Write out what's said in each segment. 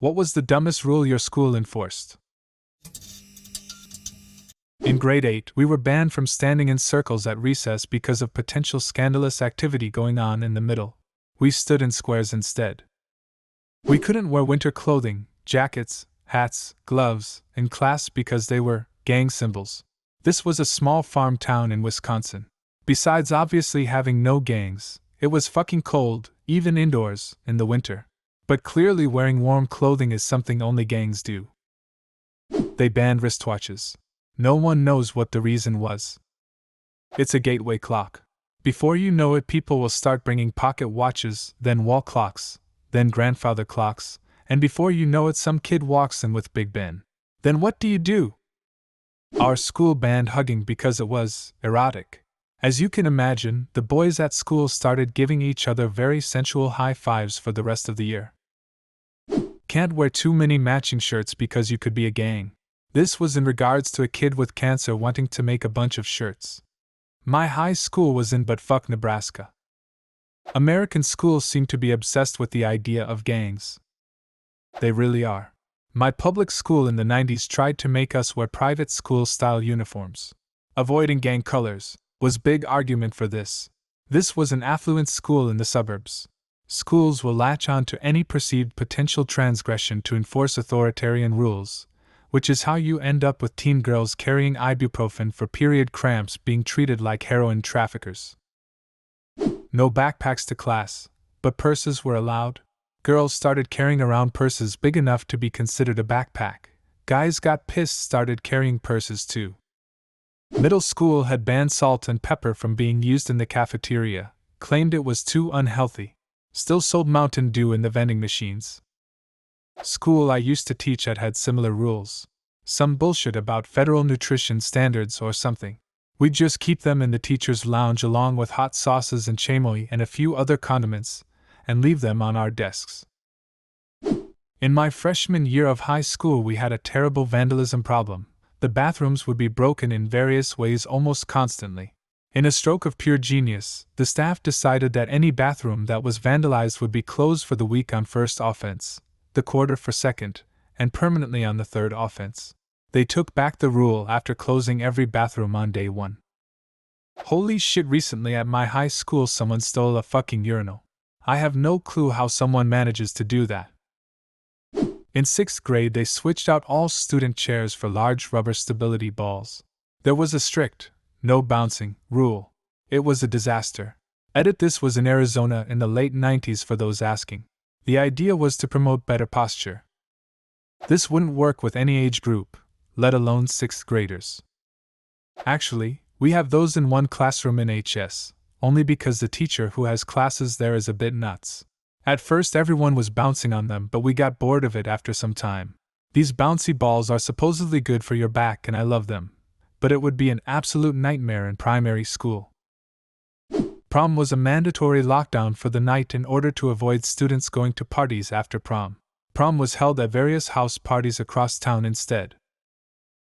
What was the dumbest rule your school enforced? In grade 8, we were banned from standing in circles at recess because of potential scandalous activity going on in the middle. We stood in squares instead. We couldn't wear winter clothing, jackets, hats, gloves, in class because they were gang symbols. This was a small farm town in Wisconsin. Besides obviously having no gangs, it was fucking cold, even indoors, in the winter. But clearly wearing warm clothing is something only gangs do. They banned wristwatches. No one knows what the reason was. It's a gateway clock. Before you know it, people will start bringing pocket watches, then wall clocks, then grandfather clocks, and before you know it, some kid walks in with Big Ben. Then what do? Our school banned hugging because it was erotic. As you can imagine, the boys at school started giving each other very sensual high fives for the rest of the year. Can't wear too many matching shirts because you could be a gang. This was in regards to a kid with cancer wanting to make a bunch of shirts. My high school was in buttfuck Nebraska. American schools seem to be obsessed with the idea of gangs. They really are. My public school in the 90s tried to make us wear private school-style uniforms. Avoiding gang colors was big argument for this. This was an affluent school in the suburbs. Schools will latch on to any perceived potential transgression to enforce authoritarian rules, which is how you end up with teen girls carrying ibuprofen for period cramps being treated like heroin traffickers. No backpacks to class, but purses were allowed. Girls started carrying around purses big enough to be considered a backpack. Guys got pissed, started carrying purses too. Middle school had banned salt and pepper from being used in the cafeteria, claimed it was too unhealthy. Still sold Mountain Dew in the vending machines. School I used to teach at had similar rules. Some bullshit about federal nutrition standards or something. We'd just keep them in the teacher's lounge along with hot sauces and chamoy and a few other condiments, and leave them on our desks. In my freshman year of high school, we had a terrible vandalism problem. The bathrooms would be broken in various ways almost constantly. In a stroke of pure genius, the staff decided that any bathroom that was vandalized would be closed for the week on first offense, the quarter for second, and permanently on the third offense. They took back the rule after closing every bathroom on day 1. Holy shit, recently at my high school someone stole a fucking urinal. I have no clue how someone manages to do that. In 6th grade they switched out all student chairs for large rubber stability balls. There was a strict, no bouncing, rule. It was a disaster. This was in Arizona in the late 90s for those asking. The idea was to promote better posture. This wouldn't work with any age group, let alone 6th graders. Actually, we have those in one classroom in HS, only because the teacher who has classes there is a bit nuts. At first everyone was bouncing on them, but we got bored of it after some time. These bouncy balls are supposedly good for your back and I love them, but it would be an absolute nightmare in primary school. Prom was a mandatory lockdown for the night in order to avoid students going to parties after prom. Prom was held at various house parties across town instead.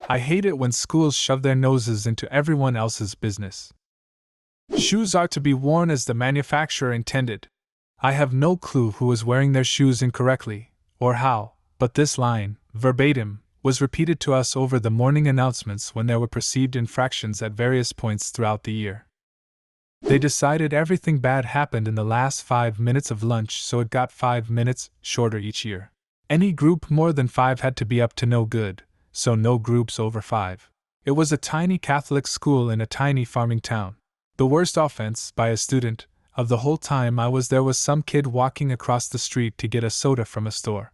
I hate it when schools shove their noses into everyone else's business. Shoes are to be worn as the manufacturer intended. I have no clue who was wearing their shoes incorrectly, or how, but this line, verbatim, was repeated to us over the morning announcements when there were perceived infractions at various points throughout the year. They decided everything bad happened in the last 5 minutes of lunch, so it got 5 minutes shorter each year. Any group more than 5 had to be up to no good, so no groups over 5. It was a tiny Catholic school in a tiny farming town. The worst offense, by a student, of the whole time I was there was some kid walking across the street to get a soda from a store.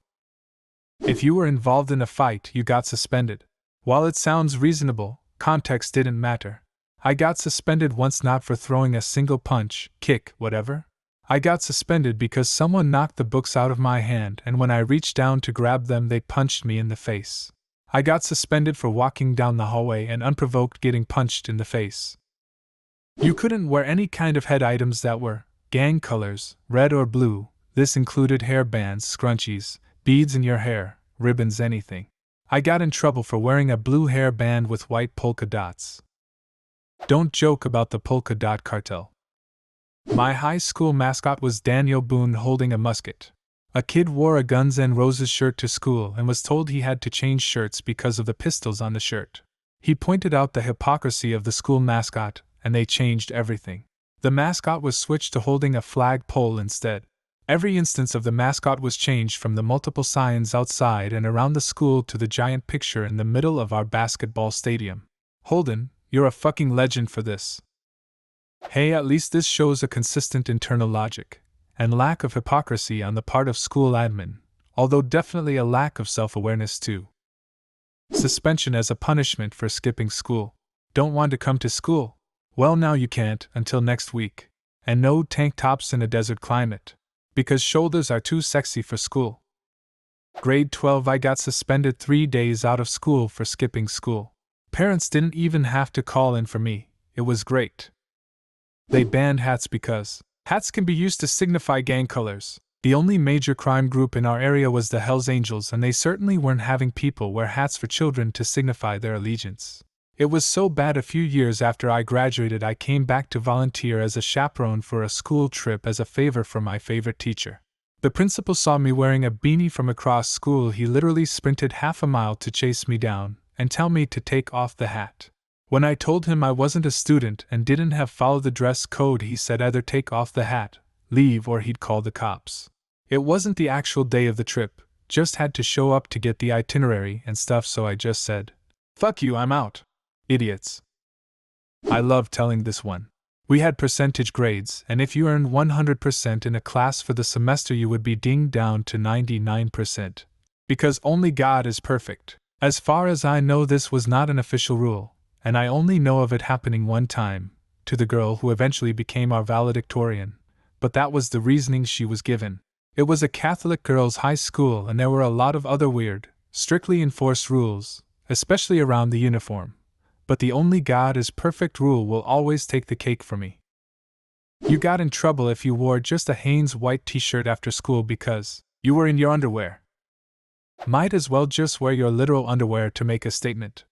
If you were involved in a fight, you got suspended. While it sounds reasonable, context didn't matter. I got suspended once not for throwing a single punch, kick, whatever. I got suspended because someone knocked the books out of my hand and when I reached down to grab them they punched me in the face. I got suspended for walking down the hallway and unprovoked getting punched in the face. You couldn't wear any kind of head items that were gang colors, red or blue. This included hair bands, scrunchies, beads in your hair, ribbons, anything. I got in trouble for wearing a blue hair band with white polka dots. Don't joke about the polka dot cartel. My high school mascot was Daniel Boone holding a musket. A kid wore a Guns N' Roses shirt to school and was told he had to change shirts because of the pistols on the shirt. He pointed out the hypocrisy of the school mascot, and they changed everything. The mascot was switched to holding a flag pole instead. Every instance of the mascot was changed from the multiple signs outside and around the school to the giant picture in the middle of our basketball stadium. Holden, you're a fucking legend for this. Hey, at least this shows a consistent internal logic and lack of hypocrisy on the part of school admin, although definitely a lack of self-awareness too. Suspension as a punishment for skipping school. Don't want to come to school? Well, now you can't until next week. And no tank tops in a desert climate, because shoulders are too sexy for school. Grade 12, I got suspended 3 days out of school for skipping school. Parents didn't even have to call in for me. It was great. They banned hats because hats can be used to signify gang colors. The only major crime group in our area was the Hells Angels, and they certainly weren't having people wear hats for children to signify their allegiance. It was so bad a few years after I graduated I came back to volunteer as a chaperone for a school trip as a favor for my favorite teacher. The principal saw me wearing a beanie from across school. He literally sprinted half a mile to chase me down and tell me to take off the hat. When I told him I wasn't a student and didn't have followed the dress code, he said either take off the hat, leave, or he'd call the cops. It wasn't the actual day of the trip, just had to show up to get the itinerary and stuff, so I just said, "Fuck you, I'm out. Idiots." I love telling this one. We had percentage grades, and if you earned 100% in a class for the semester you would be dinged down to 99%. Because only God is perfect. As far as I know, this was not an official rule, and I only know of it happening one time, to the girl who eventually became our valedictorian, but that was the reasoning she was given. It was a Catholic girls' high school, and there were a lot of other weird, strictly enforced rules, especially around the uniform. But the only God is perfect rule will always take the cake for me. You got in trouble if you wore just a Hanes white t-shirt after school because you were in your underwear. Might as well just wear your literal underwear to make a statement.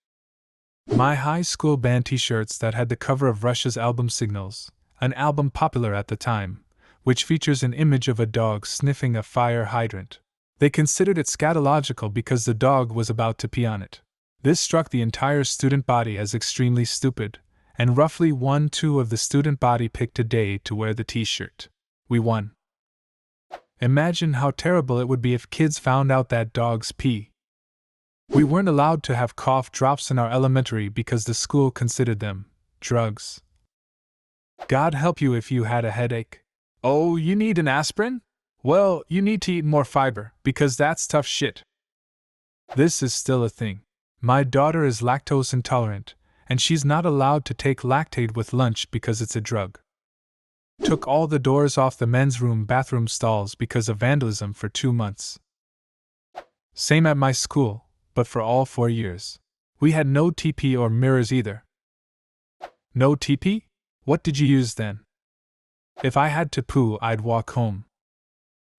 My high school banned t-shirts that had the cover of Rush's album Signals, an album popular at the time, which features an image of a dog sniffing a fire hydrant. They considered it scatological because the dog was about to pee on it. This struck the entire student body as extremely stupid, and roughly 1/2 of the student body picked a day to wear the t-shirt. We won. Imagine how terrible it would be if kids found out that dogs pee. We weren't allowed to have cough drops in our elementary because the school considered them drugs. God help you if you had a headache. Oh, you need an aspirin? Well, you need to eat more fiber, because that's tough shit. This is still a thing. My daughter is lactose intolerant, and she's not allowed to take Lactaid with lunch because it's a drug. Took all the doors off the men's bathroom stalls because of vandalism for 2 months. Same at my school, but for all 4 years. We had no TP or mirrors either. No TP? What did you use then? If I had to poo, I'd walk home.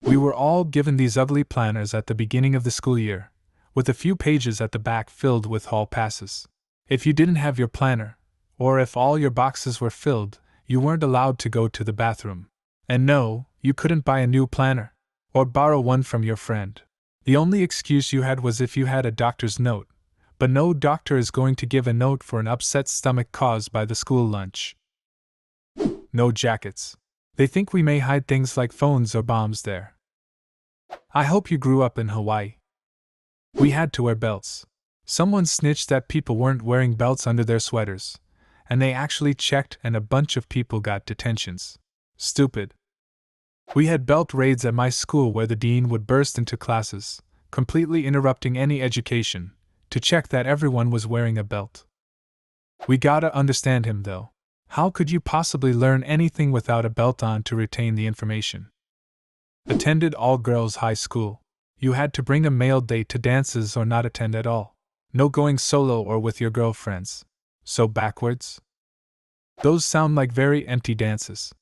We were all given these ugly planners at the beginning of the school year, with a few pages at the back filled with hall passes. If you didn't have your planner, or if all your boxes were filled, you weren't allowed to go to the bathroom. And no, you couldn't buy a new planner, or borrow one from your friend. The only excuse you had was if you had a doctor's note, but no doctor is going to give a note for an upset stomach caused by the school lunch. No jackets. They think we may hide things like phones or bombs there. I hope you grew up in Hawaii. We had to wear belts. Someone snitched that people weren't wearing belts under their sweaters, and they actually checked and a bunch of people got detentions. Stupid. We had belt raids at my school where the dean would burst into classes, completely interrupting any education, to check that everyone was wearing a belt. We gotta understand him though. How could you possibly learn anything without a belt on to retain the information? Attended all-girls high school. You had to bring a male date to dances or not attend at all. No going solo or with your girlfriends. So backwards? Those sound like very empty dances.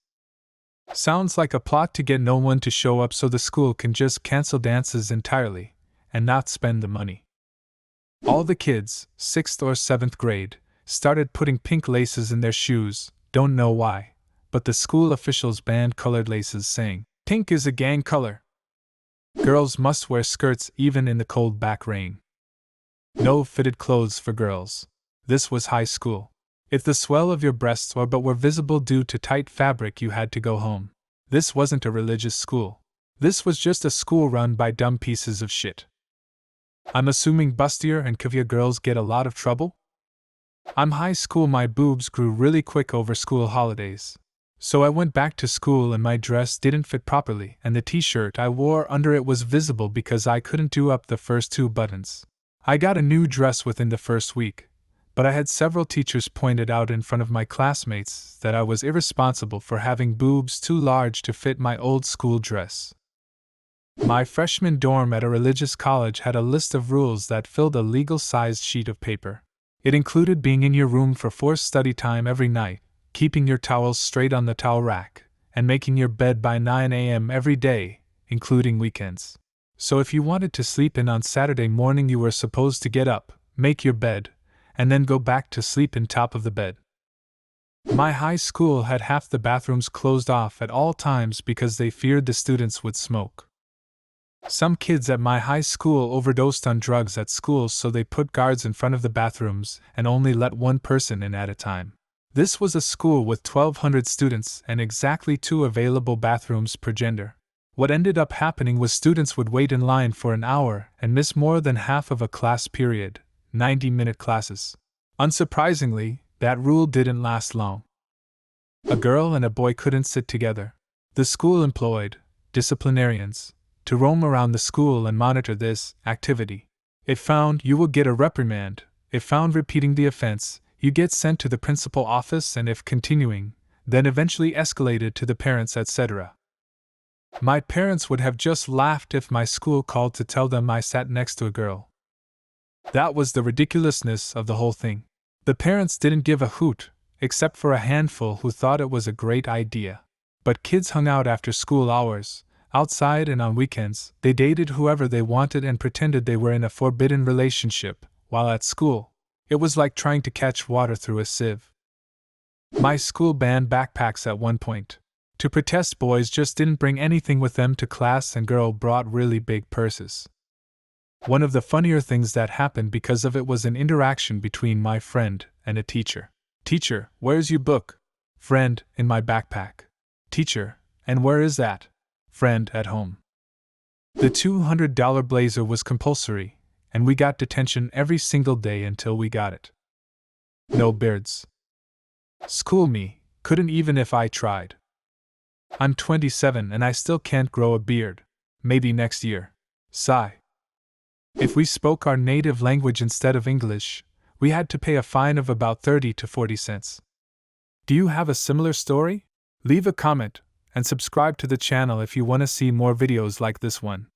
Sounds like a plot to get no one to show up so the school can just cancel dances entirely, and not spend the money. All the kids, 6th or 7th grade, started putting pink laces in their shoes, don't know why, but the school officials banned colored laces saying, "Pink is a gang color." Girls must wear skirts even in the cold back rain. No fitted clothes for girls. This was high school. If the swell of your breasts were visible due to tight fabric, you had to go home. This wasn't a religious school. This was just a school run by dumb pieces of shit. I'm assuming bustier and curvier girls get a lot of trouble? I'm high school, my boobs grew really quick over school holidays. So I went back to school and my dress didn't fit properly, and the t-shirt I wore under it was visible because I couldn't do up the first 2 buttons. I got a new dress within the first week, but I had several teachers pointed out in front of my classmates that I was irresponsible for having boobs too large to fit my old school dress. My freshman dorm at a religious college had a list of rules that filled a legal-sized sheet of paper. It included being in your room for forced study time every night, keeping your towels straight on the towel rack, and making your bed by 9 a.m. every day, including weekends. So if you wanted to sleep in on Saturday morning, you were supposed to get up, make your bed, and then go back to sleep in top of the bed. My high school had half the bathrooms closed off at all times because they feared the students would smoke. Some kids at my high school overdosed on drugs at school, so they put guards in front of the bathrooms and only let one person in at a time. This was a school with 1,200 students and exactly 2 available bathrooms per gender. What ended up happening was students would wait in line for an hour and miss more than half of a class period, 90-minute classes. Unsurprisingly, that rule didn't last long. A girl and a boy couldn't sit together. The school employed disciplinarians to roam around the school and monitor this activity. If found, you would get a reprimand. If found repeating the offense, you get sent to the principal office, and if continuing, then eventually escalated to the parents, etc. My parents would have just laughed if my school called to tell them I sat next to a girl. That was the ridiculousness of the whole thing. The parents didn't give a hoot, except for a handful who thought it was a great idea. But kids hung out after school hours, outside, and on weekends. They dated whoever they wanted and pretended they were in a forbidden relationship, while at school, it was like trying to catch water through a sieve. My school banned backpacks at one point. To protest, boys just didn't bring anything with them to class and girls brought really big purses. One of the funnier things that happened because of it was an interaction between my friend and a teacher. Teacher, where's your book? Friend, in my backpack. Teacher, and where is that? Friend, at home. The $200 blazer was compulsory, and we got detention every single day until we got it. No beards. School me, couldn't even if I tried. I'm 27 and I still can't grow a beard. Maybe next year. Sigh. If we spoke our native language instead of English, we had to pay a fine of about 30 to 40 cents. Do you have a similar story? Leave a comment and subscribe to the channel if you want to see more videos like this one.